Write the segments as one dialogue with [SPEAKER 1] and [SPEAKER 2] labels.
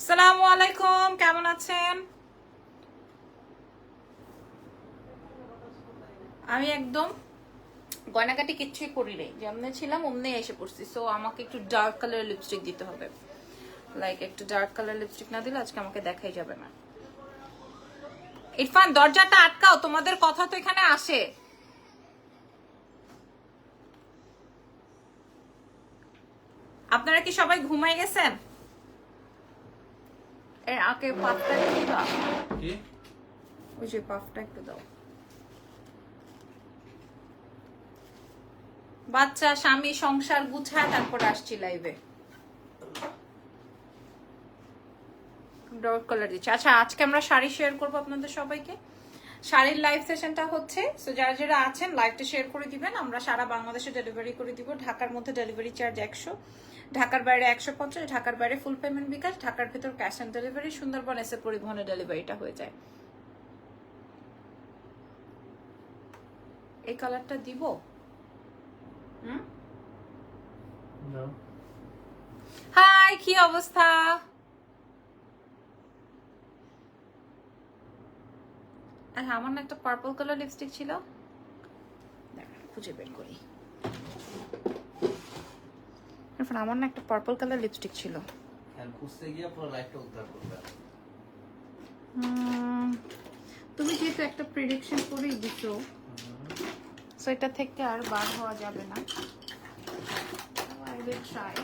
[SPEAKER 1] আসসালামু আলাইকুম, কেমন আছেন? আমি একদম গয়নাকাটি কিচ্ছুই করি নাই, যেমনি ছিলাম অমনি এসে পড়ছি। সো আমাকে একটু ডার্ক কালার লিপস্টিক দিতে হবে। লাইক একটু ডার্ক কালার লিপস্টিক না দিলে আজকে আমাকে দেখাই যাবে না। ইরফান, দরজাটা আটকাও, তোমাদের কথা তো এখানে আসে। আপনারা কি সবাই ঘুমাই গেছেন? আগে পাফটা একটু দিবা, ওই যে পাফটা একটু দাও। বাচ্চা, স্বামী, সংসার গুছায় তারপর আসছি লাইভে। ডার্ক কালার দিচ্ছি। আচ্ছা, আজকে আমরা শাড়ি শেয়ার করবো আপনাদের সবাইকে। শাড়ির লাইভ সেশনটা হচ্ছে, সো যারা যারা আছেন লাইভটা শেয়ার করে দিবেন। আমরা সারা বাংলাদেশে ডেলিভারি করে দিব। ঢাকার মধ্যে ডেলিভারি চার্জ 100, ঢাকার বাইরে 150, ঢাকার বাইরে ফুল পেমেন্ট বিকাশ, ঢাকার ভেতর ক্যাশ অন ডেলিভারি। সুন্দরবন এসে পরিবহনে ডেলিভারিটা হয়ে যায়। এই কালারটা দিব। হাই, কি অবস্থা? আমার না একটা পার্পল কালার লিপস্টিক ছিল, খুঁজে বের করি। আমার না একটা পার্পল কালার লিপস্টিক ছিল। তুমি যেহেতু একটা প্রেডিকশন করেই দিছো, সো এটা থেকে আর বার হওয়া যাবে না। I will try.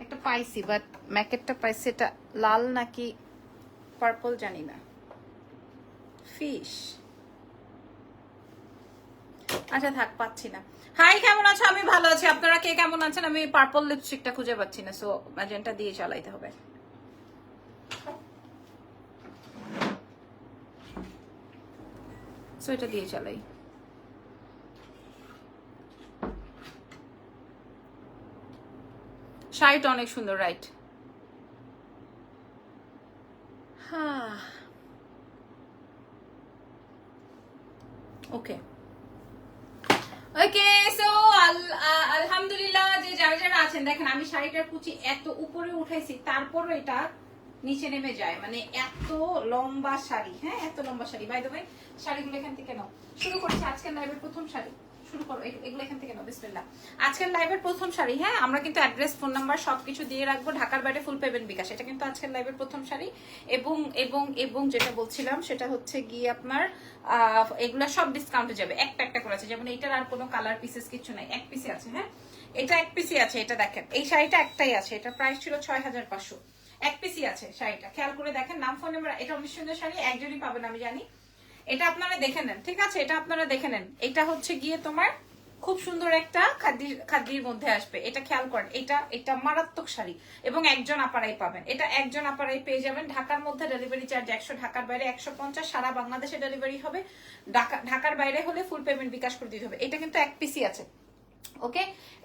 [SPEAKER 1] একটা পাইছি, বাট ম্যাকেটটা পাইছি, এটা লাল নাকি পার্পল জানি না। ফিশ, আচ্ছা থাক, পাচ্ছি না। হাই, কেমন আছো? আমি ভালো আছি, আপনারা কে কেমন আছেন? আমি পার্পল লিপস্টিকটা খুঁজে পাচ্ছি না, সো ম্যাজেন্টা দিয়ে চালাইতে হবে। সো এটা দিয়ে চালাই। শাড়িটা অনেক সুন্দর, রাইট? হ্যাঁ, ওকে ওকে। সো আলহামদুলিল্লাহ, যে যারা যারা আছেন, দেখেন আমি শাড়িটার কুচি এত উপরে উঠাইছি, তারপরও এটা নিচে নেমে যায়, মানে এত লম্বা শাড়ি। হ্যাঁ, এত লম্বা শাড়ি। বাই দ্য ওয়ে, শাড়িগুলো এখান থেকে নাও। শুরু করছি আজকের লাইভের প্রথম শাড়ি। শুরু করো, এগুলো এখান থেকে নাও। বিসমিল্লাহ। আজকের লাইভের প্রথম শাড়ি। হ্যাঁ, আমরা কিন্তু অ্যাড্রেস, ফোন নাম্বার সবকিছু দিয়ে রাখবো। ঢাকার বাইরে ফুল পেমেন্ট বিকাশ। এটা কিন্তু আজকের লাইভের প্রথম শাড়ি। এবং এবং এবং যেটা বলছিলাম সেটা হচ্ছে গিয়ে আপনার এগুলা সব ডিসকাউন্টে যাবে। একটা একটা করে আছে, যেমন এইটার আর কোনো কালার পিসেস কিছু নাই, এক পিসে আছে। হ্যাঁ, এটা এক পিসি আছে। এটা দেখেন, এই শাড়িটা একটাই আছে। এটা প্রাইস ছিল 6500, এক পিসি আছে শাড়িটা। খেয়াল করে দেখেন, নাম, ফোন নাম্বার। এটা অনেক সুন্দর শাড়ি, একজনই পাবেন আমি জানি। এটা আপনারা দেখে নেন, ঠিক আছে? এটা আপনারা দেখে নেন। এটা হচ্ছে গিয়ে তোমার খুব সুন্দর একটা খাদ্যির মধ্যে আসবে। এটা খেয়াল করেন, এটা এটা মারাত্মক শাড়ি, এবং একজন আপারাই পাবেন। এটা একজন আপারাই পেয়ে যাবেন। ঢাকার মধ্যে ডেলিভারি চার্জ 100, ঢাকার বাইরে 150, সারা বাংলাদেশে ডেলিভারি হবে। ঢাকার বাইরে হলে ফুল পেমেন্ট বিকাশ করে দিতে হবে। এটা কিন্তু এক পিসি আছে। ওকে,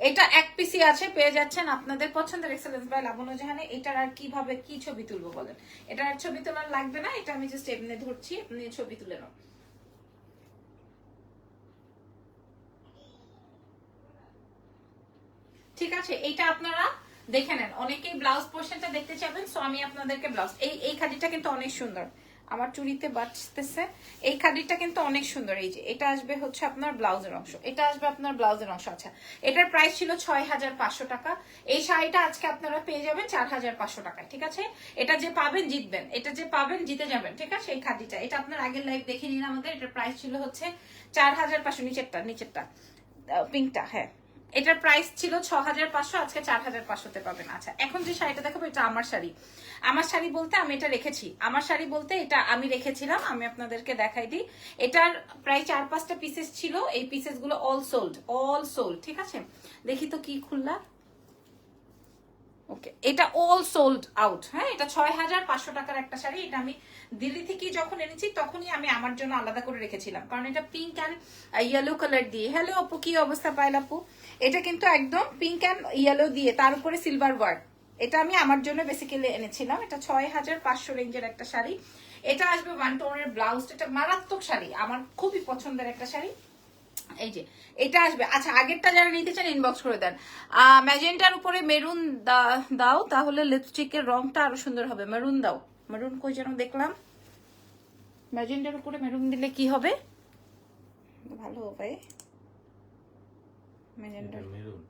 [SPEAKER 1] এটা এক পিসি আছে, পেয়ে যাচ্ছেন আপনাদের পছন্দের এক্সেলেন্স বাই লাবণ্য জাহানে। এটার আর কিভাবে কি ছবি তুলবো বলেন? এটার আর ছবি তোলার লাগবে না, এটা আমি জাস্ট এমনি ধরছি, আপনি ছবি তুলে নাও। ঠিক আছে, এইটা আপনারা দেখে নেন। অনেকেই ব্লাউজ পোর্শনটা দেখতে চাইবেন, সো আমি আপনাদেরকে ব্লাউজ, এই খাদিটা কিন্তু অনেক সুন্দর। আমার চুড়িতে বাঁচতেছে। এই খাদিটা কিন্তু অনেক সুন্দর। এই যে এটা আসবে হচ্ছে আপনার ব্লাউজের অংশ, এটা আসবে আপনার ব্লাউজের অংশ। আচ্ছা, এটার প্রাইস ছিল 6500 টাকা। এই শাড়িটা আজকে আপনারা পেয়ে যাবেন 4500 টাকায়। ঠিক আছে, এটা যে পাবেন জিতবেন, এটা যে পাবেন জিতে যাবেন। ঠিক আছে, এই খাদিটা, এটা আপনার আগের লাইভ দেখে নিন আমাদের। এটার প্রাইস ছিল হচ্ছে 4500। নিচেরটা পিঙ্কটা, হ্যাঁ, এটার প্রাইস ছিল 6500, আজকে 4500-তে পাবেন। আচ্ছা, এখন যে শাড়িটা দেখাবো, এটা আমার শাড়ি। আমার শাড়ি বলতে আমি এটা রেখেছি, আমার শাড়ি বলতে এটা আমি রেখেছিলাম। আমি আপনাদেরকে দেখাই দিই। এটার প্রায় 4-5টা পিসেস ছিল। এই পিসেস গুলো অল সোল্ড। ঠিক আছে, দেখি তো কি খুললা। ওকে, এটা অল সোল্ড আউট। হ্যাঁ, এটা 6500 টাকার একটা শাড়ি। এটা আমি দিল্লি থেকে যখন এনেছি তখনই আমি আমার জন্য আলাদা করে রেখেছিলাম, কারণ এটা পিঙ্ক অ্যান্ড ইয়েলো কালার দিয়ে। হ্যালো আপু, কি অবস্থা? পাইল আপু, এটা কিন্তু একদম পিঙ্ক অ্যান্ড ইয়েলো দিয়ে, তার উপরে সিলভার ওয়ার্ক। এটা আমি আমার জন্য বেসিক্যালি এনেছিলাম। এটা 6500 রেঞ্জের একটা শাড়ি। এটা আসবে ওয়ান টোনের ব্লাউজ। এটা মারাত্মক শাড়ি, আমার খুবই পছন্দের একটা শাড়ি। এই যে এটা আসবে। আচ্ছা আগেরটা যারা নিতে চান ইনবক্স করে দেন। ম্যাজেন্টার উপরে মেরুন দাও, তাহলে লিপস্টিকের রংটা আরো সুন্দর হবে। মেরুন দাও, মেরুন কই যেন দেখলাম, ম্যাজেন্টার উপরে মেরুন দিলে কি হবে ভালো হবে? ম্যাজেন্টার
[SPEAKER 2] মেরুন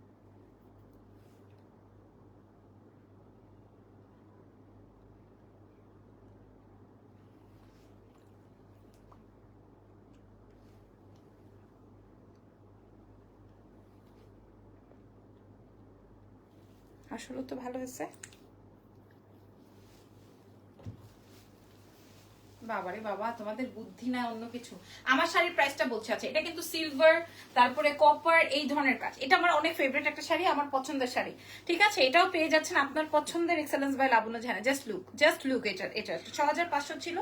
[SPEAKER 1] আসলে তো ভালো হয়েছে। বাবারে বাবা, তোমাদের বুদ্ধি না অন্য কিছু। আমার শাড়ির প্রাইসটা বলছে। আছে এটা কিন্তু সিলভার, তারপরে কপার, এই ধরনের কাজ। এটা আমার অনেক ফেভারিট একটা শাড়ি, আমার পছন্দের শাড়ি। ঠিক আছে, এটাও পেয়ে যাচ্ছেন আপনার পছন্দের excellence by Labonno Jahan. Just look এটা 6500 ছিল।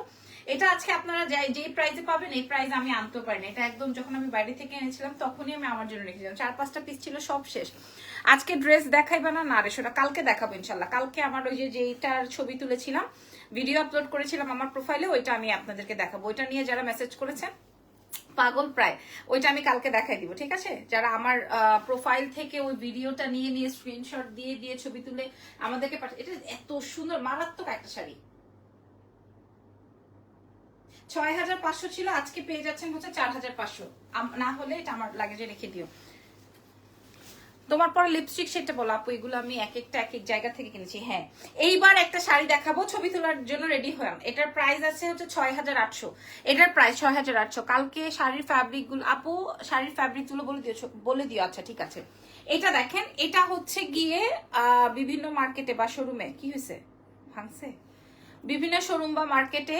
[SPEAKER 1] এটা আজকে আপনারা যে প্রাইসে পাবেন, এই প্রাইস আমি আনতে পারি না। এটা একদম যখন আমি বাইরে থেকে এনেছিলাম তখনই আমি আমার জন্য রেখেছিলাম। 4-5টা পিস ছিল, সব শেষ। আজকে ড্রেস দেখাইবা না? না রে, সেটা কালকে দেখাবো ইনশাল্লাহ। কালকে আমার ওই যেটার ছবি তুলেছিলাম, ভিডিও আপলোড করেছিলাম আমার প্রোফাইলে, ওইটা আমি আপনাদেরকে দেখাবো। ওইটা নিয়ে যারা মেসেজ করেছেন পাগল প্রায়, ওইটা আমি কালকে দেখাই দিব। ঠিক আছে, যারা আমার প্রোফাইল থেকে ওই ভিডিওটা নিয়ে স্ক্রিনশট দিয়ে ছবি তুলে আমাদেরকে পাঠায়। এটা এত সুন্দর মারাত্মক একটা শাড়ি। 6500 ছিল, আজকে পেয়ে যাচ্ছেন হচ্ছে 4500। না হলে এটা আমার লাগেজে রেখে দিও। তোমার পরে লিপস্টিক সেটা বলো আপু, এগুলো আমি এক এক জায়গা থেকে কিনেছি। হ্যাঁ, এইবার একটা শাড়ি দেখাবো, ছবি তোলার জন্য রেডি হলাম। এটার প্রাইস আছে হচ্ছে 6800। এটার প্রাইস 6800। কালকে শাড়ির ফ্যাব্রিক গুলো আপু, শাড়ির ফ্যাব্রিক গুলো বলে দিও। আচ্ছা ঠিক আছে। এটা দেখেন, এটা হচ্ছে গিয়ে বিভিন্ন মার্কেটে বা শোরুমে কি হয়েছে, ভাঙছে, বিভিন্ন শোরুম বা মার্কেটে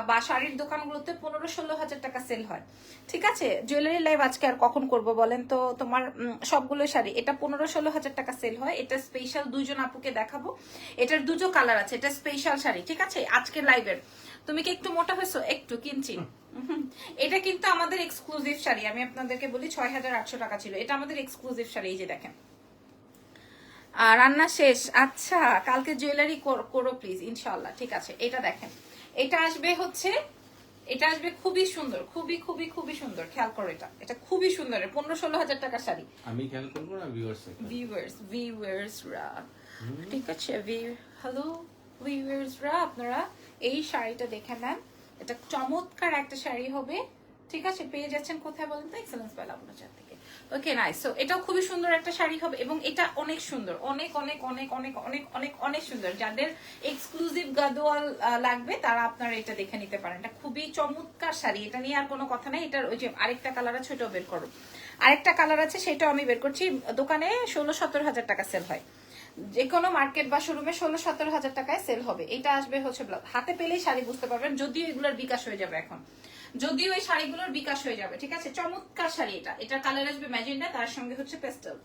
[SPEAKER 1] বা শাড়ির দোকানগুলোতে 15-16 হাজার টাকা সেল হয়। ঠিক আছে, জুয়েলারি লাইভ আজকে আর কখন করব বলেন তো? তোমার সবগুলো শাড়ি এটা 15-16 হাজার টাকা সেল হয়। এটা স্পেশাল দুজন আপুকে দেখাবো। এটার দুটো কালার আছে, এটা স্পেশাল শাড়ি। ঠিক আছে, আজকের লাইভের। তুমি কি একটু মোটা হয়েছো? একটু কিনছি। এটা কিন্তু আমাদের এক্সক্লুসিভ শাড়ি, আমি আপনাদেরকে বলি 6800 টাকা ছিল। এটা আমাদের এক্সক্লুসিভ শাড়ি। এই যে দেখেন, রান্না শেষ। আচ্ছা, কালকে জুয়েলারি করো প্লিজ ইনশাআল্লাহ। ঠিক আছে, এটা দেখেন, এটা আসবে খুবই সুন্দর, খুবই খুবই খুবই সুন্দর। খেয়াল করো, এটা খুবই সুন্দর। 15-16 হাজার টাকার শাড়ি।
[SPEAKER 2] আমি খেয়াল করবো না,
[SPEAKER 1] ভিউয়ার্সরা। ঠিক আছে, হ্যালো ভিউয়ার্সরা, আপনারা এই শাড়িটা দেখে নেন। এটা চমৎকার একটা শাড়ি হবে। ঠিক আছে, পেয়ে যাচ্ছেন কোথায় বলেন তো? এক্সেলেন্স বাই লাবণ্য জাহান থেকে। Okay nice. সো এটাও খুবই সুন্দর একটা শাড়ি হবে, এবং এটা অনেক সুন্দর, অনেক অনেক অনেক অনেক অনেক অনেক অনেক সুন্দর। যাদের এক্সক্লুসিভ গাদোয়াল লাগবে তারা আপনারা এটা দেখে নিতে পারেন। এটা খুবই চমৎকার শাড়ি, এটা নিয়ে আর কোনো কথা নাই। এটার ওই যে আরেকটা কালার আছে, ওইটাও বের করো। আরেকটা কালার আছে, সেটাও আমি বের করছি। দোকানে 16-17 হাজার টাকা সেল হয়, যে কোনো মার্কেট বা শোরুমে 16-17 হাজার টাকায় সেল হবে। এটা আসবে হচ্ছে হাতে পেলেই শাড়ি বুঝতে পারবেন, যদিও এগুলোর বিকাশ হয়ে যাবে এখন, যদিও এই শাড়িগুলোর বিকাশ হয়ে যাবে। ঠিক আছে, চমৎকার শাড়ি। এটা কালার আসবে ম্যাজেন্ডা, তার সঙ্গে হচ্ছে পেস্টেল।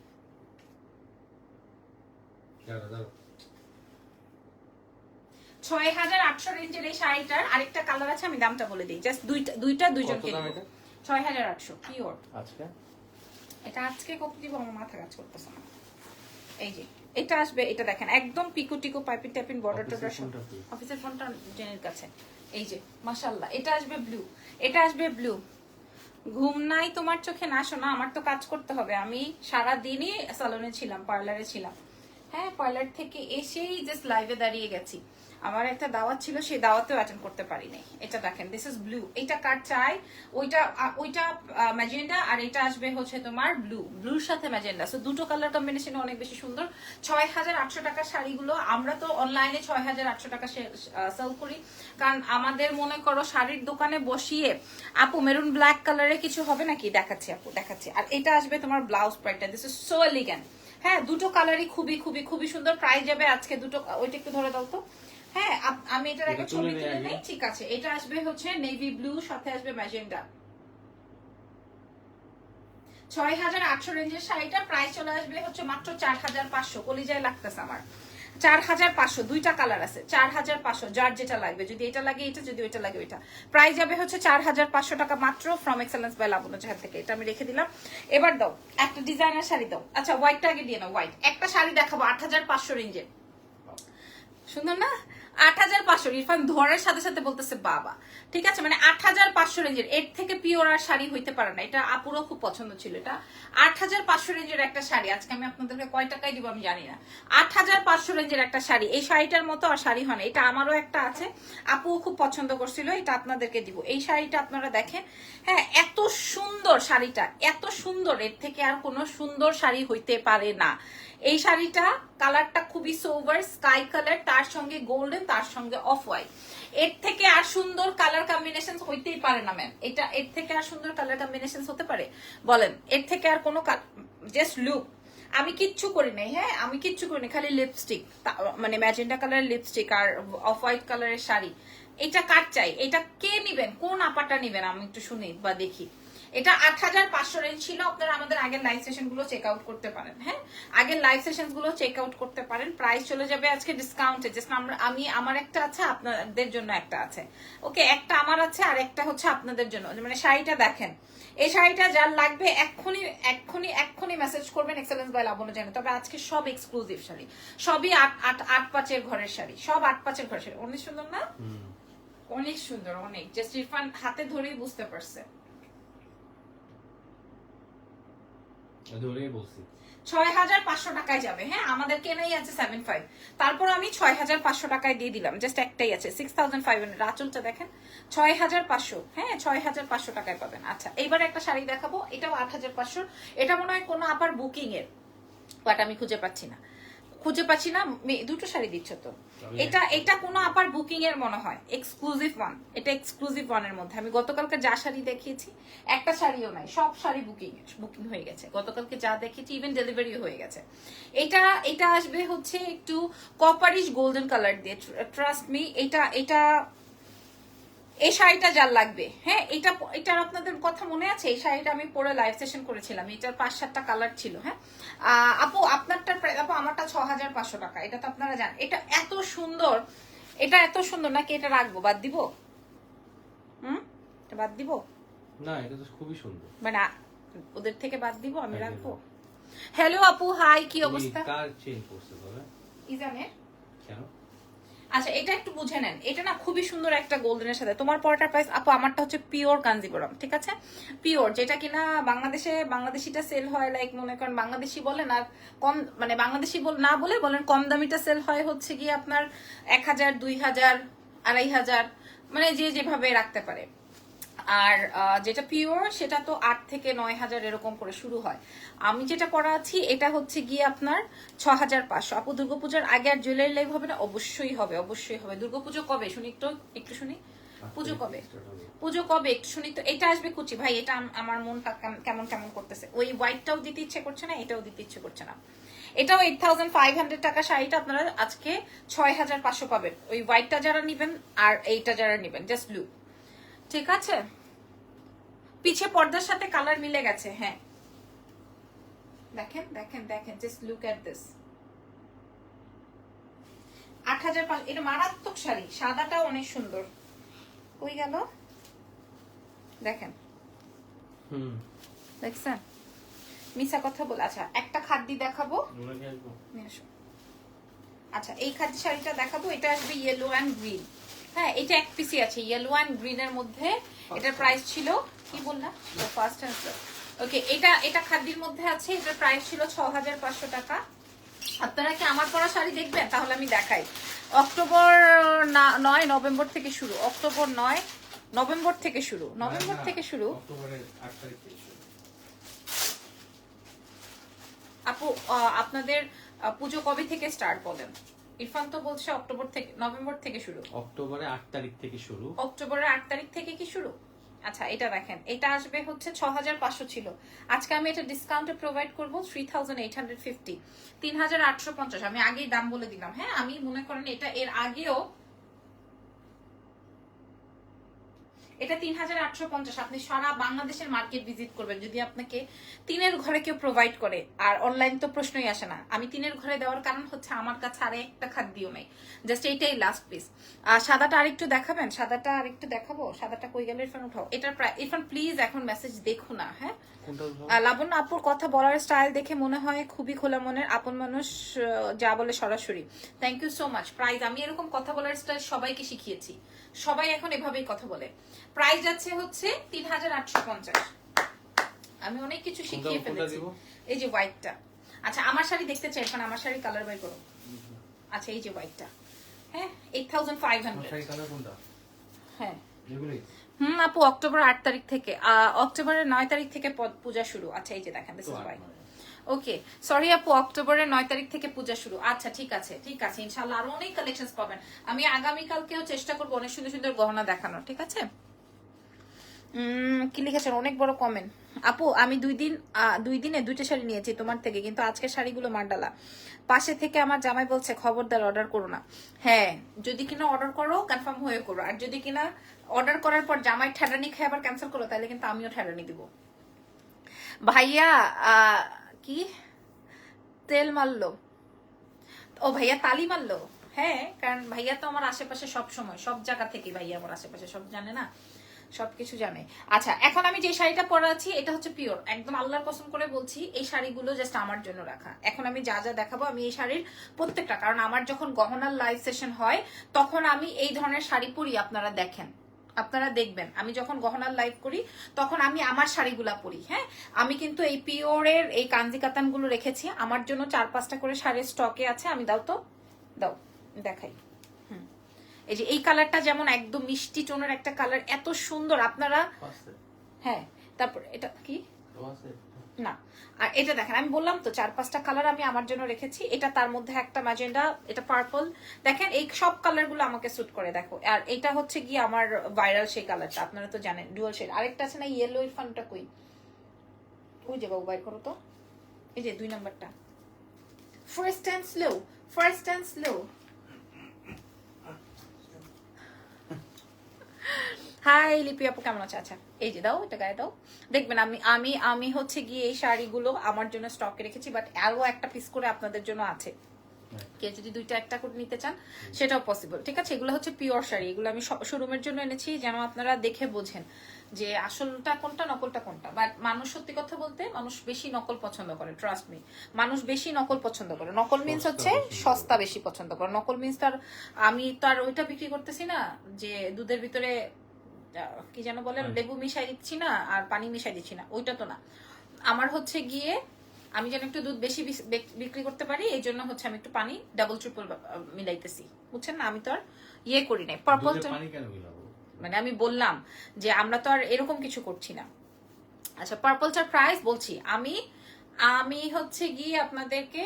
[SPEAKER 1] 6800 রেঞ্জের এই শাড়িটার আরেকটা কালার আছে, আমি দামটা বলে দিই। জাস্ট দুইটা দুইজনকে 6800 পিওর। আজকে এটা আজকে কত দিব আমার মাথা কাজ করতেছে না। এই যে এটা আসবে, এটা দেখেন একদম পিকো টিকো পাইপিং টাইপিং বর্ডার টর্ডার। অফিসের ফোনটা জেনের কাছে। এই যে মাশাআল্লাহ, এটা আসবে ব্লু। এটা আসবে ব্লু। ঘুম নাই তোমার চোখে? না শোনা, আমার তো কাজ করতে হবে। আমি সারা দিনই সালনে ছিলাম, পার্লারে ছিলাম। হ্যাঁ, পার্লার থেকে এসেই জাস্ট লাইভে দাঁড়িয়ে গেছি। আমার একটা দাওয়াত ছিল, সেই দাওয়াতেও অ্যাটেন্ড করতে পারি নাই। এটা দেখেন, দিস ইজ ব্লু। এটা কার চাই? ওইটা ম্যাজেন্ডা, আর এটা আসবে হচ্ছে তোমার ব্লুর সাথে ম্যাজেন্ডা। সো দুটো কালার কম্বিনেশন অনেক বেশি সুন্দর। 6800 টাকার শাড়িগুলো আমরা তো অনলাইনে 6800 টাকা সেল করি, কারণ আমাদের মনে করো শাড়ির দোকানে বসিয়ে আপু মেরুন ব্ল্যাক কালারে কিছু হবে নাকি? দেখাচ্ছি আপু, দেখাচ্ছি। আর এটা আসবে তোমার blouse pattern. This is so elegant. হ্যাঁ, দুটো কালারই খুবই খুবই খুবই সুন্দর। প্রাইস যাবে আজকে দুটো, ওইটা একটু ধরে দাও তো। হ্যাঁ, আমি এটার একটা ছবি তুলে নেই। ঠিক আছে, এটা আসবে হচ্ছে নেভি ব্লু, সাথে আসবে ম্যাজেন্ডা। 6800 রেঞ্জের শাড়িটা প্রাইস চলে আসবে হচ্ছে মাত্র 4500। কলিজায় লাগতেছে আমার। 4500, দুইটা কালার আছে। 4500, যার যেটা লাগবে, যদি এটা লাগে এটা, যদি ওইটা লাগে ওইটা। প্রাইস যাবে হচ্ছে 4500 টাকা মাত্র, ফ্রম এক্সেলেন্স বাই লাবণ্য জাহান থেকে। এটা আমি রেখে দিলাম। এবার দাও একটা ডিজাইনার শাড়ি দাও। আচ্ছা, হোয়াইটটা আগে দিয়ে নাও। হোয়াইট একটা শাড়ি দেখাবো 8500 রেঞ্জে। সুন্দর না? 8,500 ইরফান ধরার সাথে সাথে বলতেছে বাবা, ঠিক আছে, মানে 8,500 রেঞ্জের, এর থেকে পিওর আর শাড়ি হইতে পারে না। এটা আপুরও খুব পছন্দ ছিল। এটা 8,500 রেঞ্জের একটা শাড়ি। আজকে আমি আপনাদেরকে কয় টাকায় দিব আমি জানি না। 8,500 রেঞ্জের একটা শাড়ি, এই শাড়িটার মতো আর শাড়ি হয় না। এটা আমারও একটা আছে, আপুও খুব পছন্দ করছিল, এটা আপনাদেরকে দিব। এই শাড়িটা আপনারা দেখেন, হ্যাঁ এত সুন্দর শাড়িটা, এত সুন্দর, এর থেকে আর কোনো সুন্দর শাড়ি হইতে পারে না। এই শাড়িটা কালারটা খুবই সোভার স্কাই কালার, তার সঙ্গে গোল্ডেন, তার সঙ্গে অফ হোয়াইট। এর থেকে আর সুন্দর কালার কম্বিনেশন হইতেই পারে না ম্যাম। এটা এর থেকে আর সুন্দর কালার কম্বিনেশন হতে পারে বলেন? এর থেকে আর কোনো জাস্ট লুক, আমি কিচ্ছু করি নাই, হ্যাঁ আমি কিচ্ছু করি নাই, খালি লিপস্টিক, মানে ম্যাজেন্টা কালারের লিপস্টিক আর অফ হোয়াইট কালারের শাড়ি। এটা কার চাই? এটা কে নিবেন? কোন আপাটা নিবেন? আমি একটু শুনি বা দেখি। এটা 8,500 রেঞ্জ ছিল। আপনারা আমাদের আগের লাইভ সেশন গুলো চেক আউট করতে পারেন, হ্যাঁ আগের লাইভ সেশন গুলো চেক আউট করতে পারেন। প্রাইস চলে যাবে আজকে ডিসকাউন্টে। জাস্ট আমি আমার একটা আছে, আপনাদের জন্য একটা আছে, ওকে একটা আমার আছে আর একটা হচ্ছে আপনাদের জন্য। মানে শাড়িটা দেখেন, এই শাড়িটা যার লাগবে এক্ষুনি এক্ষুনি এক্ষুনি মেসেজ করবেন এক্সেলেন্স বাই লাবণ্য জানে। তবে আজকে সব এক্সক্লুসিভ শাড়ি, সবই 8-5 ঘরের শাড়ি, সব 8-5 ঘরের শাড়ি। অনেক সুন্দর না? অনেক সুন্দর, অনেক। জাস্ট ইরফান হাতে ধরেই বুঝতে পারছে। 6,500 টাকায় যাবে, হ্যাঁ আমাদের কেনাই আছে 7,500, তারপর আমি 6,500 টাকায় দিয়ে দিলাম। জাস্ট একটাই আছে 6,500। আঁচলটা দেখেন 6,500, হ্যাঁ 6,500 টাকায় পাবেন। আচ্ছা এইবার একটা শাড়ি দেখাবো, এটাও 8,500। এটা মনে হয় কোনো আপার বুকিং এর, বাট আমি খুঁজে পাচ্ছি না, দুটো শাড়ি দিচ্ছ তো। এটা কোনো আপার বুকিং এর মনে হয়, এক্সক্লুসিভ ওয়ান। এটা এক্সক্লুসিভ ওয়ানের মধ্যে আমি গতকালকে যা শাড়ি দেখিয়েছি একটা শাড়িও নাই, সব শাড়ি বুকিং হয়ে গেছে। গতকালকে যা দেখেছি ইভেন ডেলিভারি হয়ে গেছে। এটা আসবে হচ্ছে একটু কপারিশ গোল্ডেন কালার দিয়ে, ট্রাস্ট মি। এটা এই শাড়িটা যার লাগবে, হ্যাঁ এটার আপনাদের কথা মনে আছে? এই শাড়িটা আমি পরে লাইভ সেশন করেছিলাম। এটার 5-7টা কালার ছিল, হ্যাঁ আপু আপনারটা, আপু আমারটা 6,500 টাকা। এটা তো আপনারা জানেন। এটা এত সুন্দর, এটা এত সুন্দর নাকি এটা রাখবো, বাদ দিব? এটা বাদ দিব
[SPEAKER 2] না, এটা তো খুবই সুন্দর।
[SPEAKER 1] মানে ওদের থেকে বাদ দিব, আমি রাখবো। হ্যালো আপু, হাই, কি অবস্থা?
[SPEAKER 2] কার চেঞ্জ করতে হবে
[SPEAKER 1] ইজানের
[SPEAKER 2] কেন?
[SPEAKER 1] আচ্ছা এটা একটু বুঝে নেন। এটা না খুবই সুন্দর একটা গোল্ডেনের সাথে। তোমার পরটার প্রাইস আপু, আমারটা হচ্ছে পিওর কাঞ্জিবরম, ঠিক আছে, পিওর, যেটা কিনা বাংলাদেশিটা সেল হয়, লাইক মনে করেন বাংলাদেশি বলেন আর কম, মানে বাংলাদেশি না বলে বলেন কম দামিটা সেল হয় হচ্ছে গিয়ে আপনার 1,000, 2,000, 2,500, মানে যে যেভাবে রাখতে পারে। আর যেটা পিওর সেটা তো 8 থেকে 9,000 এরকম করে শুরু হয়। আমি যেটা পরা আছি এটা হচ্ছে গিয়ে আপনার 6,500। আপু দুর্গাপূজার আগে আর জুয়েলারি লাইভ হবে না? অবশ্যই হবে, অবশ্যই হবে। দুর্গাপুজো কবে শুনি, একটু শুনি। পুজো কবে একটু শুনি তো। এটা আসবে কুচি ভাই, এটা আমার মনটা কেমন কেমন করতেছে। ওই হোয়াইটটাও দিতে ইচ্ছে করছে না, এটাও দিতে ইচ্ছে করছে না। এটাও 8,500 টাকা শাড়িটা আপনারা আজকে 6,500 পাবেন। ওই হোয়াইটটা যারা নিবেন আর এইটা যারা নিবেন, জাস্ট লুক, ঠিক আছে। পিছে পর্দার সাথে কালার মিলে গেছে, হ্যাঁ দেখেন দেখেন দেখেন, জাস্ট লুক এট দিস। 8,500, এটা মারাত্মক শাড়ি। সাদাটাও অনেক সুন্দর। কই গেল দেখেন, দেখছেন মিশা কথা বলে। আচ্ছা একটা খাদ্যি দেখাবো, আচ্ছা এই খাদ্য শাড়িটা দেখাবো। এটা আসবে ইয়েলো অ্যান্ড গ্রিন, হ্যাঁ এটা এক পিসি আছে ইয়েলো অ্যান্ড গ্রিনের মধ্যে। এটার প্রাইস ছিল, কি বললাম, ফার্স্ট অ্যান্সার, ওকে। এটা খাদ্যির মধ্যে আছে। এটার প্রাইস ছিল 6,500 টাকা। আপনারা কি আমার পরা শাড়ি দেখবেন? তাহলে আমি দেখাই। অক্টোবর 9 নভেম্বর থেকে শুরু, অক্টোবর 9 নভেম্বর থেকে শুরু, নভেম্বর থেকে শুরু,
[SPEAKER 2] অক্টোবরের 8 তারিখ থেকে শুরু।
[SPEAKER 1] আপু আপনাদের পুজো কবে থেকে স্টার্ট বলেন? ইরফান তো বলছে অক্টোবর থেকে, নভেম্বর থেকে শুরু।
[SPEAKER 2] অক্টোবরের 8 তারিখ থেকে শুরু।
[SPEAKER 1] অক্টোবরের 8 তারিখ থেকে কি শুরু? আচ্ছা এটা দেখেন, এটা আসবে হচ্ছে 6,500 ছিল, আজকে আমি এটা ডিসকাউন্টে প্রোভাইড করব 3,850, 3,850। আমি আগেই দাম বলে দিলাম, হ্যাঁ আমি মনে করেন এটা এর আগেও এটা 3850। আপনি সারা বাংলাদেশের মার্কেট ভিজিট করবেন যদি আপনাকে তিনের ঘরে কেউ প্রোভাইড করে। আর অনলাইন তো প্রশ্নই আসে না। আমি তিনের ঘরে দেওয়ার কারণ হচ্ছে আমার কাছে আর একটা খাদ্যও নেই, জাস্ট এইটাই লাস্ট পিস। আর সাদাটা আরেকটু দেখাবেন? সাদাটা আরেকটু দেখাবো? সাদাটা কই গেল? ইরফান উঠাও। এটার ইরফান প্লিজ এখন মেসেজ দেখো না। হ্যাঁ, লাবণ্য আপুর কথা বলার স্টাইল দেখে মনে হয় খুবই খোলা মনের আপন মানুষ, যা বলে সরাসরি। Thank you so much. Price আমি এরকম কথা বলার স্টাইল সবাইকে শিখিয়েছি, সবাই এখন এভাবেই কথা বলে। প্রাইস আছে হচ্ছে 3850। আমি অনেক কিছু শিখিয়ে ফেলেছি। এই যে হোয়াইটটা, আচ্ছা আমার শাড়ি দেখতে চাই এখন? আমার শাড়ি কালার বাই করো। আচ্ছা এই যে হোয়াইটটা, হ্যাঁ 8500। হ্যাঁ আপু অক্টোবর 8 তারিখ থেকে, অক্টোবরের 9 তারিখ থেকে পূজা শুরু। আচ্ছা এই যে দেখেন, this is white. Okay sorry আপু, অক্টোবরের 9 তারিখ থেকে পূজা শুরু। আচ্ছা ঠিক আছে ঠিক আছে, ইনশাআল্লাহ আরো অনেক কালেকশনস পাবেন। আমি আগামীকালকেও চেষ্টা করবো অনেক সুন্দর সুন্দর গহনা দেখানোর, ঠিক আছে? কি লিখেছেন? অনেক বড় কমেন্ট। আপু আমি 2 দিনে 2টা শাড়ি নিয়েছি তোমার থেকে, কিন্তু আজকের শাড়িগুলো মান্ডালা। পাশে থেকে আমার জামাই বলছে খবরদার অর্ডার করো না। হ্যাঁ যদি কিনা অর্ডার করো কনফার্ম হয়ে করো, আর যদি কিনা অর্ডার করার পর জামাই ঠেডানি খেয়ে আবার ক্যান্সেল করো, তাহলে কিন্তু আমিও ঠেডানি দিব। ভাইয়া কি তেল মারলো? ও ভাইয়া তালি মারলো? হ্যাঁ কারণ ভাইয়া তো আমার আশেপাশে সব সময়, সব জায়গা থেকে ভাইয়া আমার আশেপাশে, সব জানে না, সবকিছু জানে। আচ্ছা এখন আমি যে শাড়িটা পরে আছি এটা হচ্ছে পিওর, একদম আল্লাহর কসম করে বলছি এই শাড়িগুলো জাস্ট আমার জন্য রাখা। এখন আমি যা যা দেখাবো আমি এই শাড়ির প্রত্যেকটা, কারণ আমার যখন গহনার লাইভ সেশন হয় তখন আমি এই ধরনের শাড়ি পরি, আপনারা দেখেন, আপনারা দেখবেন আমি যখন গহনার লাইভ করি তখন আমি আমার শাড়িগুলা পরি। হ্যাঁ আমি কিন্তু এই পিওরের এই কাঞ্জি কাতানগুলো রেখেছি আমার জন্য, 4-5টা করে শাড়ির স্টকে আছে। আমি দাও তো, দাও দেখাই। এই যে এই কালারটা যেমন একদম মিষ্টি টোনের একটা কালার, এত সুন্দর আপনারা। হ্যাঁ তারপর এটা কি না, আর এটা দেখেন আমি বললাম তো 4-5টা কালার আমি আমার জন্য রেখেছি। এটা তার মধ্যে একটা ম্যাজেন্ডা, এটা পার্পল, দেখেন এই সব কালার গুলো আমাকে স্যুট করে। দেখো আর এটা হচ্ছে গিয়ে আমার ভাইরাল সেই কালারটা, আপনারা তো জানেন ডুয়াল শেড। আরেকটা আছে না ইয়েলো, ইরফানটা কই? ওই যে বাবু বাইর করো তো, এই যে 2 নাম্বারটা। First and slow, first and slow. Hi Lipi আপু কেমন আছে? আচ্ছা এই যে দাও, এটা গায়ে দাও। দেখবেন আমি আমি আমি হচ্ছে গিয়ে এই শাড়িগুলো আমার জন্য স্টকে রেখেছি, বাট আরো একটা পিস করে আপনাদের জন্য আছে। কেউ যদি 2টা একটা করে নিতে চান সেটাও পসিবল, ঠিক আছে? এগুলো হচ্ছে পিওর শাড়ি, এগুলো আমি শোরুমের জন্য এনেছি যেন আপনারা দেখে বোঝেন যে আসলটা কোনটা নকলটা কোনটা। বাট মানুষ সত্যি কথা বলতে মানুষ বেশি নকল পছন্দ করে, ট্রাস্ট মি, মানুষ বেশি নকল পছন্দ করে। নকল মিন্স হচ্ছে সস্তা বেশি পছন্দ করে। নকল মিন্স তার আমি তার ওইটা বিক্রি করতেছি না যে দুধের ভিতরে কি যেন বলে লেবু মিশাই দিচ্ছি না আর পানি মিশাই দিচ্ছি না, ওইটা তো না। আমার হচ্ছে গিয়ে আমি যেন একটু দুধ বেশি বিক্রি করতে পারি এই জন্য হচ্ছে আমি একটু পানি ডাবল ট্রিপল মিলাইতেছি, বুঝছেন না? আমি তো আর ইয়ে করি নাই পার্পল, মানে আমি বললাম যে আমরা তো আর এরকম কিছু করছি না। আচ্ছা পার্পলটার প্রাইস বলছি আমি, আমি হচ্ছে গিয়ে আপনাদেরকে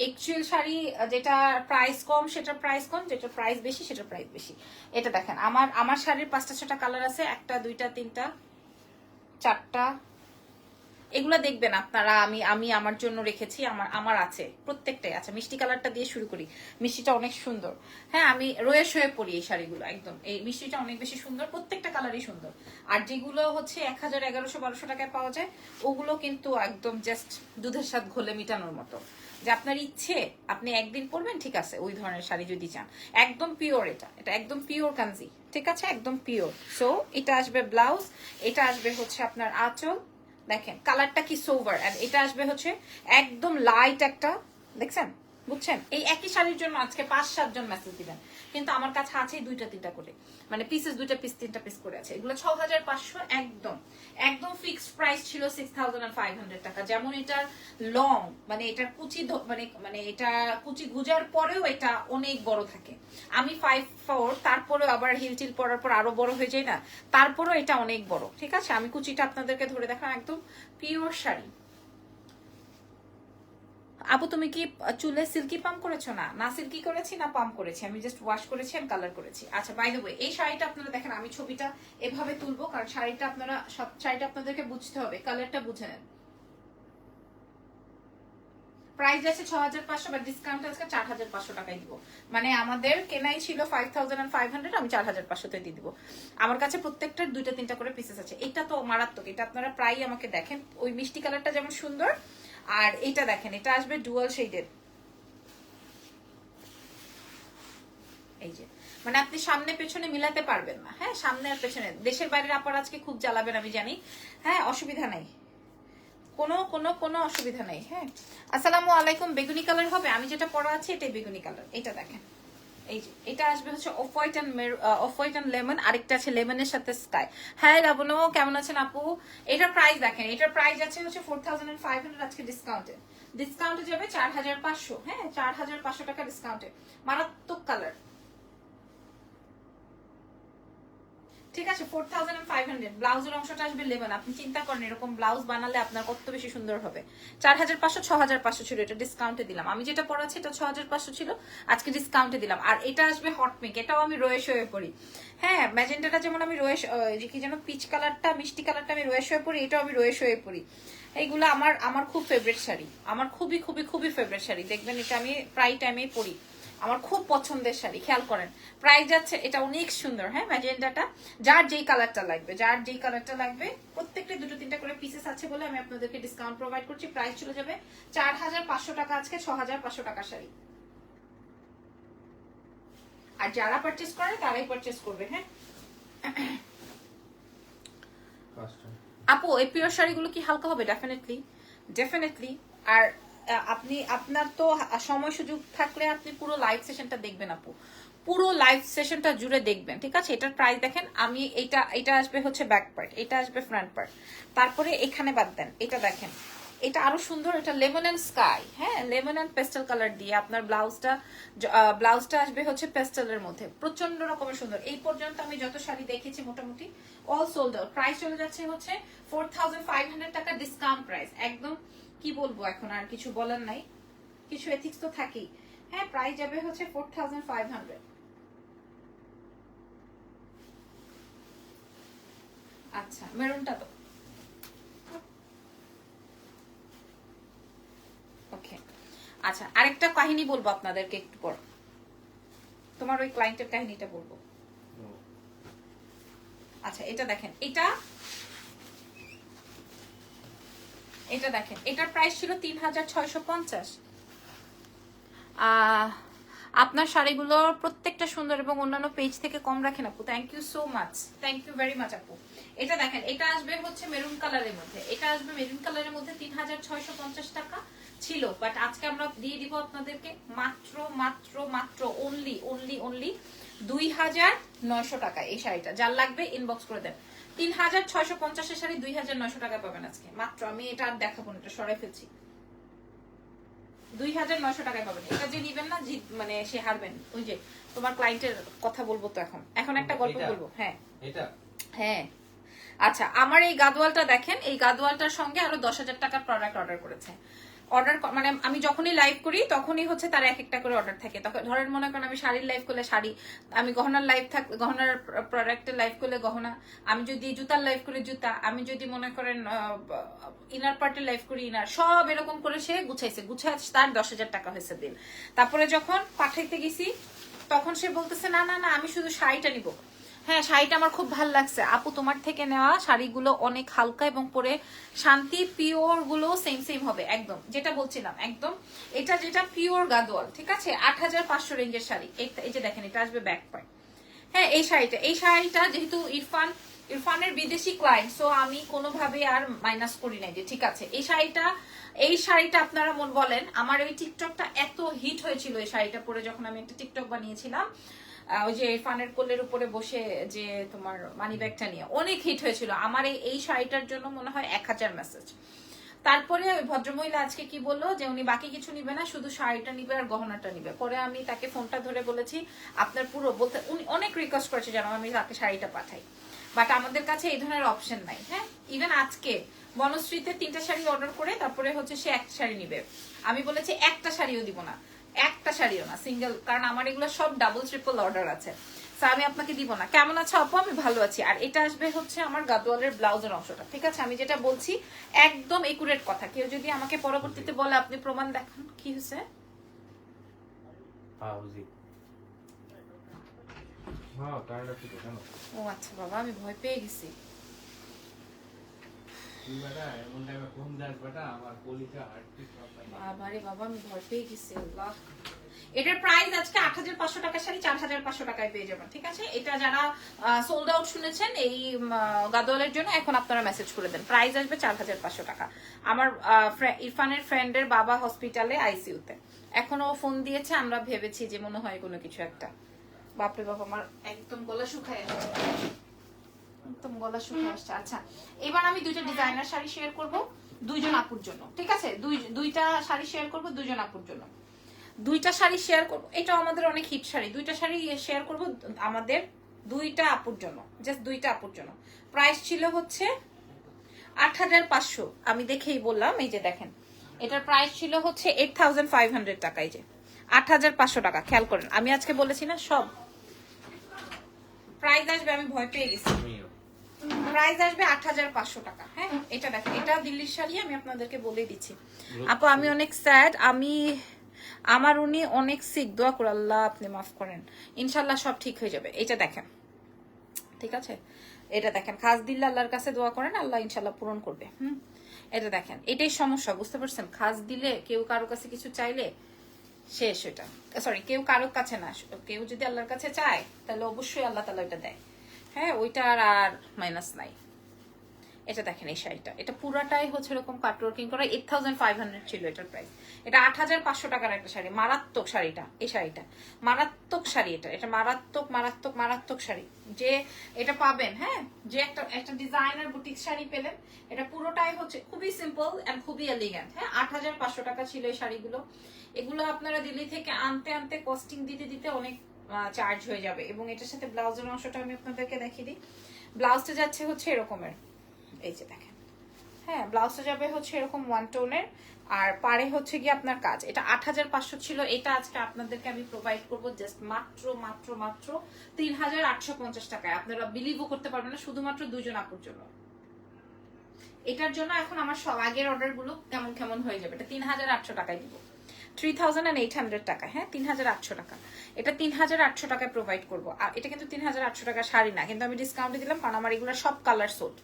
[SPEAKER 1] একচুয়াল শাড়ি যেটা প্রাইস কম সেটা প্রাইস কম, যেটা প্রাইস বেশি সেটা প্রাইস বেশি। এটা দেখেন আমার শাড়ির 5টা-6টা কালার আছে, 1টা 2টা 3টা 4টা, এগুলা দেখবেন আপনারা। আমি আমার জন্য রেখেছি, আমার আছে প্রত্যেকটাই আছে। মিষ্টি কালারটা দিয়ে শুরু করি, মিষ্টিটা অনেক সুন্দর। হ্যাঁ আমি রয়ে শোয়ে পরি এই শাড়িগুলো, একদম এই মিষ্টিটা অনেক বেশি সুন্দর, প্রত্যেকটা কালারই সুন্দর। আর যেগুলো হচ্ছে 1000, 1100, 1200 টাকায় পাওয়া যায় ওগুলো কিন্তু একদম জাস্ট দুধের সাথে ঘোলে মিটানোর মতো, যে আপনার ইচ্ছে আপনি একদিন পরবেন, ঠিক আছে? ওই ধরনের শাড়ি যদি চান, একদম পিওর, এটা একদম পিওর কাঞ্জি, ঠিক আছে? একদম পিওর। সো এটা আসবে ব্লাউজ, এটা আসবে হচ্ছে আপনার আঁচল, দেখেন কালারটা কি সোভার, এন্ড এটা আসবে হচ্ছে একদম লাইট একটা, দেখছেন? বুঝছেন? এই একই শাড়ির জন্য আজকে 5-7 জন মেসেজ দিবেন, কিন্তু আমার কাছে আছে 2টা-3টা করে, মানে পিসেস 2টা পিস 3টা পিস করে আছে। এগুলো 6500, একদম একদম ফিক্সড প্রাইস ছিল 6500 টাকা। যেমন এটার লং, মানে এটার কুচি মানে এটা কুচি গুজার পরেও এটা অনেক বড় থাকে। আমি 5'4", তারপরেও আবার হিল টিল পরার পর আরো বড় হয়ে যায় না, তারপরেও এটা অনেক বড়, ঠিক আছে? আমি কুচিটা আপনাদেরকে ধরে দেখাম, একদম পিওর শাড়ি। আপু তুমি কি চুলে সিল্কি পাম্প করেছো? না না সিল্কি করেছি না পাম্প করেছি, আমি জাস্ট ওয়াশ করেছি আর কালার করেছি। আচ্ছা বাই দ্য ওয়ে এই শাড়িটা আপনারা দেখেন, আমি ছবিটা এভাবে তুলবো কারণ শাড়িটা আপনারা সব শাড়িটা আপনাদেরকে বুঝতে হবে, কালারটা বুঝে নেন। প্রাইস আছে 6500, বাট ডিসকাউন্ট আজকে 4500 টাকায় দিব। মানে আমাদের কেনাই ছিল 5500, আমি 4500 তে দিয়ে দিব। আমার কাছে প্রত্যেকটার 2-3টা করে পিসেস আছে। এটা তো মারাত্মক, এটা আপনারা প্রায় আমাকে দেখেন। ওই মিষ্টি কালারটা যেমন সুন্দর, আর এটা দেখেন, এটা আসবে ডুয়াল শেডের। এই যে মানে আপনি সামনে পেছনে মিলাতে পারবেন না, হ্যাঁ, সামনে আর পেছনে। দেশের বাইরের আপনারা আজকে খুব জ্বালাবেন আমি জানি, হ্যাঁ, অসুবিধা নাই, কোনো অসুবিধা নাই। হ্যাঁ, আসসালামু আলাইকুম। বেগুনি কালার হবে, আমি যেটা পরা আছে এটাই বেগুনি কালার। এটা দেখেন, এই যে এটা আসবে হচ্ছে অফ হোয়াইট অ্যান্ড লেমন, আরেকটা আছে লেমনের সাথে স্কাই। হ্যাঁ রাবণু, কেমন আছেন আপু? এটার প্রাইস দেখেন, এটার প্রাইস আছে হচ্ছে 4500, আজকে ডিসকাউন্টে যাবে 4500। হ্যাঁ, 4500 টাকা ডিসকাউন্টে, মারাত্মক কালার। ঠিক আছে, 4500। ব্লাউজের অংশটা আসবে লেমন। আপনি চিন্তা করেন এরকম ব্লাউজ বানালে আপনার কত বেশি সুন্দর হবে। 4500, 6500 ছিল, এটা ডিসকাউন্টে দিলাম। আমি যেটা পরাচ্ছি এটা 6500 ছিল, আজকে ডিসকাউন্টে দিলাম। আর এটা আসবে হট পিঙ্ক, এটাও আমি রয়ে শোয়ে পরি। হ্যাঁ, ম্যাজেন্টাটা যেমন আমি রয়ে, কি যেন পিচ কালারটা, মিষ্টি কালারটা আমি রয়ে শোয়ে পরি, এটাও আমি রয়ে শোয়ে পরি। এইগুলো আমার খুব ফেভারিট শাড়ি, আমার খুবই খুবই খুবই ফেভারিট শাড়ি। দেখবেন এটা আমি প্রায় টাইমেই পরি, আমার খুব পছন্দের শাড়ি। খেয়াল করেন প্রাইস যাচ্ছে, এটা অনেক সুন্দর। হ্যাঁ, ম্যাজেন্টাটা যার যেই কালারটা লাগবে, প্রত্যেকটা 2-3টা করে পিসেস আছে বলে আমি আপনাদেরকে ডিসকাউন্ট প্রোভাইড করছি। প্রাইস চলে যাবে 4500 টাকা, আজকে 6500 টাকা শাড়ি। আর যারা পারচেজ করে তারাই পারচেজ করবে। হ্যাঁ আপু, এই পিওর শাড়িগুলো কি হালকা হবে? ডেফিনেটলি। আর আপনি আপনার তো সময় সুযোগ থাকলে আপনি পুরো লাইভ সেশনটা দেখবেন আপু, পুরো লাইভ সেশনটা জুড়ে দেখবেন। ঠিক আছে, এটার প্রাইস দেখেন, আমি এটা আসবে হচ্ছে ব্যাক পার্ট, এটা আসবে ফ্রন্ট পার্ট, তারপরে এখানে বাদ দেন, এটা দেখেন, এটা আরো সুন্দর। এটা লেমন এন্ড স্কাই, হ্যাঁ, লেমন এন্ড পেস্টেল কালার দিয়ে আপনার ব্লাউজটা আসবে হচ্ছে পেস্টেলের মধ্যে, প্রচন্ড রকমের সুন্দর। এই পর্যন্ত আমি যত শাড়ি দেখেছি মোটামুটি অল সোল্ড আউট। প্রাইস চলে যাচ্ছে হচ্ছে 4500 টাকা ডিসকাউন্ট প্রাইস, একদম কি বলবো, এখন আর কিছু বলার নাই, কিছু এথিক্স তো থাকেই। হ্যাঁ, প্রাইস যাবে হচ্ছে 4500। আচ্ছা, মেরুনটা তো ওকে। আচ্ছা, আরেকটা কাহিনী বলবো আপনাদেরকে একটু পর, তোমার ওই ক্লায়েন্টের কাহিনীটা বলবো। আচ্ছা, এটা দেখেন, এটা দেখেন, এটার প্রাইস ছিল 3650। আপনার শাড়িগুলো প্রত্যেকটা সুন্দর এবং অন্যান্য পেজ থেকে কম রাখেন আপু, thank you so much, thank you very much আপু। এটা দেখেন, এটা আসবে হচ্ছে মেরুন কালারের মধ্যে, 3650 টাকা ছিল, বাট আজকে আমরা দিয়ে দিব আপনাদেরকে মাত্র অনলি 2900 টাকা এই শাড়িটা। যার লাগবে ইনবক্স করে দেন। 3650 শাড়ি 2900 টাকা পাবেন আজকে মাত্র। আমি এটা আর দেখাবো না, এটা সরাই ফেলছি। 2900 টাকায় পাবেন। এটা যে নিবেন না, মানে সে হারবেন। ওই যে তোমার ক্লায়েন্টের কথা বলবো তো, এখন একটা গল্প বলবো। হ্যাঁ এটা, হ্যাঁ। আচ্ছা, আমার এই গাদওয়ালটা দেখেন, এই গাদওয়ালটার সঙ্গে আরো 10,000 টাকার প্রোডাক্ট অর্ডার করেছে। মানে আমি যখনই লাইভ করি তখনই হচ্ছে তার এক একটা করে অর্ডার থাকে। তখন ধরেন মনে করেন আমি শাড়ির লাইভ করলে শাড়ি, আমি গহনার গহনার প্রোডাক্টের লাইভ করলে গহনা, আমি যদি জুতার লাইভ করি জুতা, আমি যদি মনে করেন ইনার পার্টের লাইভ করি ইনার, সব এরকম করে সে গুছায় তার 10,000 টাকা হয়েছে বিল। তারপরে যখন পাঠাইতে গেছি তখন সে বলতেছে না আমি শুধু শাড়িটা নিব। হ্যাঁ, শাড়িটা আমার খুব ভালো লাগছে আপু, তোমার থেকে নেওয়া শাড়িগুলো অনেক হালকা এবং পরে শান্তি, পিওর গুলো সেম হবে একদম, যেটা বলছিলাম একদম। এটা যেটা পিওর গাদোয়াল, ঠিক আছে, 8500 রেঞ্জের শাড়ি। এই যে দেখেন, এটা আসবে ব্যাক পার্ট। হ্যাঁ, এই শাড়িটা যেহেতু ইরফানের বিদেশি ক্লায়েন্ট, সো আমি কোনোভাবে আর মাইনাস করি নাই যে ঠিক আছে। এই শাড়িটা আপনারা বলেন, আমার এই টিকটকটা এত হিট হয়েছিল এই শাড়িটা পরে, যখন আমি একটা টিকটক বানিয়েছিলাম ওই যে ইরফানের কোলের উপরে বসে যে তোমার মানি ব্যাগটা নিয়ে, অনেক হিট হয়েছিল আমার এই শাড়িটার জন্য মনে হয় 1000 মেসেজ। তারপরে ওই ভদ্রমহিলা আজকে কি বললো যে উনি বাকি কিছু নিবে না, শুধু শাড়িটা নিবে আর গহনাটা নিবে। পরে আমি তাকে ফোনটা ধরে বলেছি আপনার পুরো বলতে, উনি অনেক রিকোয়েস্ট করেছে যেন আমি তাকে শাড়িটা পাঠাই, বাট আমাদের কাছে এই ধরনের অপশন নাই। হ্যাঁ, ইভেন আজকে বনশ্রীতে 3টা শাড়ি অর্ডার করে তারপরে হচ্ছে সে একটা শাড়ি নিবে। আমি বলেছি একটা শাড়িও দিব না, একটা শাড়িও না, সিঙ্গেল, কারণ আমার এগুলো সব ডাবল ট্রিপল অর্ডার আছে। So, আমি আপনাকে দিব না। কেমন আছো আপু? আমি ভালো আছি। আর এটা আসবে হচ্ছে আমার গাদওয়ালের ব্লাউজের অংশটা, ঠিক আছে? আমি যেটা বলছি একদম একুরেট কথা। কেউ যদি আমাকে পরবর্তীতে বলে আপনি প্রমাণ দেখান, কি হয়েছে? ও আচ্ছা বাবা, আমি ভয় পেয়ে গেছি। বাবারে বাবা, আমি ভয় পেয়ে গেছি। আল্লাহ, এটার প্রাইস আজকে ৮৫০০ টাকা শাড়ি ৪৫০০ টাকায় পেয়ে যাবেন, ঠিক আছে? এটা যারা সোল্ড আউট শুনেছেন এই গাদওয়ালের জন্য, এখন আপনারা মেসেজ করে দেন। প্রাইস আসবে ৪৫০০ টাকা। আমার ইরফানের ফ্রেন্ডের বাবা হসপিটালে আইসিইউতে, এখনো ফোন দিয়েছে। আমরা ভেবেছি যে মনে হয় কোনো কিছু একটা। বাপরে বাপ, আমার একদম গলা শুকায় আসছে, একদম গলা শুকিয়ে আসছে। আচ্ছা, এবার আমি দুইটা ডিজাইনার শাড়ি শেয়ার করব দুইজন আপুর জন্য, ঠিক আছে? দুইটা শাড়ি শেয়ার করব দুইজন আপুর জন্য। দুইটা শাড়ি শেয়ার করব, এটাও আমাদের অনেক হিট শাড়ি। দুইটা শাড়ি শেয়ার করব আমাদের দুইটা আপুর জন্য, জাস্ট দুইটা আপুর জন্য। প্রাইস ছিল হচ্ছে ৮৫০০। আমি দেখেই বললাম, এই যে দেখেন, এটার প্রাইস ছিল হচ্ছে 8500 টাকা। এই যে ৮৫০০ টাকা। খেয়াল করেন, আমি আজকে বলেছি না সব প্রাইস আসবে, আমি ভয় পেয়ে গেছি। প্রাইস আসবে ৮৫০০ টাকা। হ্যাঁ, এটা দেখেন, এটা দিল্লির শাড়ি, আমি আপনাদেরকে বলে দিচ্ছি। আপু আমি অনেক স্যাড, আমার উনি অনেক সিক, দোয়া করে আল্লাহ আপনি মাফ করেন, ইনশাল্লাহ সব ঠিক হয়ে যাবে। এটা দেখেন, ঠিক আছে? এটা দেখেন, খাস দিল্লা আল্লাহর কাছে দোয়া করেন, আল্লাহ ইনশাল্লাহ পূরণ করবে। এটা দেখেন, এটাই সমস্যা, বুঝতে পারছেন? খাস দিলে কেউ কারো কাছে কিছু চাইলে শেষ। এটা সরি, কেউ কারোর কাছে না, কেউ যদি আল্লাহর কাছে চায় তাহলে অবশ্যই আল্লাহ তাআলা এটা দেয়। হ্যাঁ, ওইটা আর মাইনাস নাই। এটা দেখেন, এই শাড়িটা, এটা পুরাটাই হচ্ছে এরকম কাটওয়ার্কিং করা। 8500 ছিল এটার প্রাইস। এটা ৮৫০০ টাকার একটা শাড়ি, মারাত্মক শাড়িটা। এই শাড়িটা মারাত্মক শাড়ি, এটা মারাত্মক মারাত্মক মারাত্মক শাড়ি। যে এটা পাবেন, হ্যাঁ, যে একটা ডিজাইনার বুটিক শাড়ি পেলেন। এটা পুরোটাই হচ্ছে খুবই সিম্পল এন্ড খুবই এলিগেন্ট। হ্যাঁ, ৮৫০০ টাকা ছিল এই শাড়িগুলো। এগুলো আপনারা দিল্লি থেকে আনতে আনতে কস্টিং দিতে দিতে অনেক চার্জ হয়ে যাবে। এবং এটার সাথে ব্লাউজের অংশটা আমি আপনাদেরকে দেখিয়ে দিই। ব্লাউজটা যাচ্ছে হচ্ছে এরকমের, এই যে দেখেন। হ্যাঁ, ব্লাউজটা যাবে হচ্ছে এরকম ওয়ান টোনের, আর পারে হচ্ছে কি আপনার কাজ। এটা ৮৫০০ ছিল, এটা আজকে আপনাদেরকে আমি প্রোভাইড করবো জাস্ট মাত্র মাত্র মাত্র ৩৮৫০ টাকায়। আপনারা বিলিভও করতে পারবেন না, শুধুমাত্র দুজন আপুর জন্য। এটার জন্য এখন আমার সব আগের অর্ডার গুলো কেমন কেমন হয়ে যাবে। এটা ৩৮০০ টাকায় দিব, 3800 টাকা। হ্যাঁ, ৩৮০০ টাকা। এটা ৩৮০০ টাকায় প্রোভাইড করবো। আর এটা কিন্তু ৩৮০০ টাকা শাড়ি না, কিন্তু আমি ডিসকাউন্টে দিলাম, কারণ আমার এগুলো সব কালার সোল্ড।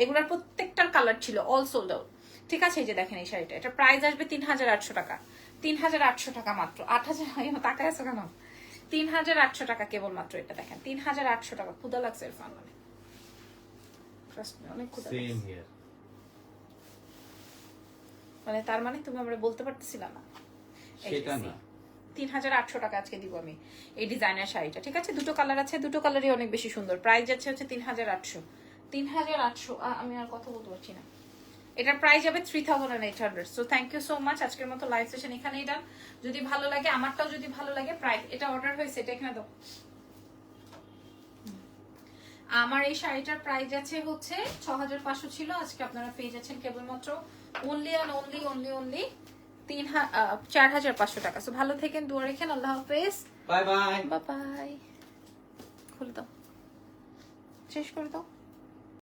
[SPEAKER 1] এগুলোর প্রত্যেকটার কালার ছিল অল সোল্ড আউট, ঠিক আছে? এই যে দেখেন এই শাড়িটা, এটা প্রাইস আসবে ৩৮০০ টাকা। ৩৮০০ টাকা মাত্র। ৮০০০ টাকা আছে কেন? ৩৮০০ টাকা কেবলমাত্র। এটা দেখেন, ৩৮০০ টাকা। ক্ষুধা লাগছে ইরফান, অনেক ক্ষুধা লাগছে। মানে তার মানে তুমি আমরা বলতে পারতেছিলা না সেটা না। ৩৮০০ টাকা আজকে দিব আমি এই ডিজাইনার শাড়িটা, ঠিক আছে? দুটো কালার আছে, দুটো কালারই অনেক বেশি সুন্দর। প্রাইস যাচ্ছে হচ্ছে ৩৮০০। ৩৮০০। আমি আর কথা বলতে পারছি না। এটার প্রাইস যাবে 3800। So thank you so much. আজকের মতো লাইভ সেশন এখানেই ডান। যদি ভালো লাগে, আমারটাও যদি ভালো লাগে, প্রাইস এটা অর্ডার হয়েছে, এটা এখানে দাও। আমার এই শাড়িটার প্রাইস আছে হচ্ছে ৬৫০০ ছিল, আজকে আপনারা পেয়ে যাচ্ছেন কেবলমাত্র only and only only only ৪৫০০ টাকা। সো ভালো থেকেন, দোয়া রেখেন। আল্লাহ হাফেজ,
[SPEAKER 2] বাই বাই
[SPEAKER 1] বাই বাই। খুলে দাও, শেষ করে দাও।